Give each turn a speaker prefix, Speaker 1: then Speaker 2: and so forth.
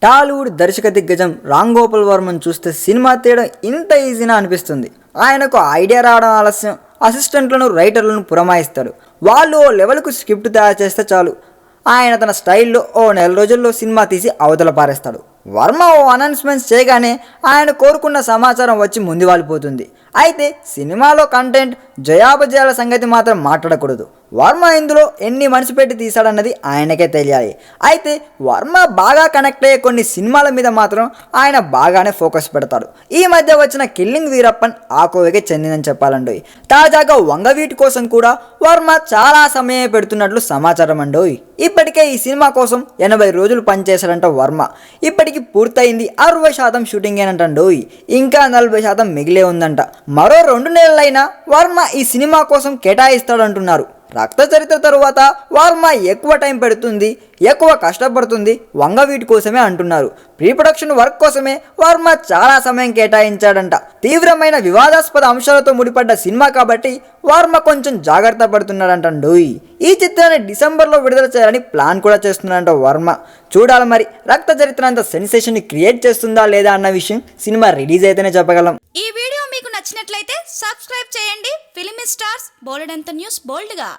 Speaker 1: టాలీవుడ్ దర్శక దిగ్గజం రామ్ గోపాల్ వర్మను చూస్తే సినిమా తీయడం ఇంత ఈజీనా అనిపిస్తుంది. ఆయనకు ఐడియా రావడం ఆలస్యం, అసిస్టెంట్లను రైటర్లను పురమాయిస్తాడు. వాళ్ళు ఓ లెవెల్కు స్క్రిప్ట్ తయారు చేస్తే చాలు, ఆయన తన స్టైల్లో ఓ నెల రోజుల్లో సినిమా తీసి అవతల పారేస్తాడు. వర్మ ఓ అనౌన్స్మెంట్స్ చేయగానే ఆయన కోరుకున్న సమాచారం వచ్చి ముందు వాలిపోతుంది. అయితే సినిమాలో కంటెంట్ జయాపజయాల సంగతి మాత్రం మాట్లాడకూడదు. వర్మ ఇందులో ఎన్ని మనసు పెట్టి తీశాడన్నది ఆయనకే తెలియాలి. అయితే వర్మ బాగా కనెక్ట్ అయ్యే కొన్ని సినిమాల మీద మాత్రం ఆయన బాగానే ఫోకస్ పెడతాడు. ఈ మధ్య వచ్చిన కిల్లింగ్ వీరప్పన్ ఆ కోవకి చెందిందని చెప్పాలండి. తాజాగా వంగవీటి కోసం కూడా వర్మ చాలా సమయం పెడుతున్నట్లు సమాచారం అండి. ఇప్పటికే ఈ సినిమా కోసం 80 రోజులు పనిచేశాడంట వర్మ. ఇప్పటికి పూర్తయింది 60% షూటింగ్ ఏనంటండోయ్, ఇంకా 40% మిగిలే ఉందంట. మరో 2 నెలలైనా వర్మ ఈ సినిమా కోసం కేటాయిస్తాడంటున్నారు. రక్త చరిత్ర తరువాత వర్మ ఎక్కువ టైం పెడుతుంది, ఎక్కువ కష్టపడుతుంది వంగవీటి కోసమే అంటున్నారు. ప్రీ ప్రొడక్షన్ వర్క్ కోసమే వర్మ చాలా సమయం కేటాయించాడంట. తీవ్రమైన వివాదాస్పద అంశాలతో ముడిపడ్డ సినిమా కాబట్టి వర్మ కొంచెం జాగ్రత్త పడుతున్నాడంటండోయ్. ఈ చిత్రాన్ని డిసెంబర్లో విడుదల చేయాలని ప్లాన్ కూడా చేస్తున్నాడంట వర్మ. చూడాలి మరి రక్త చరిత్ర అంత సెన్సేషన్ క్రియేట్ చేస్తుందా లేదా అన్న విషయం సినిమా రిలీజ్ అయితేనే చెప్పగలం.
Speaker 2: ఈ వీడియో మీకు నచ్చినట్లయితే సబ్స్క్రైబ్ చేయండి. ఫిలిమి స్టార్స్ బోలెడంత న్యూస్ బోల్డ్గా.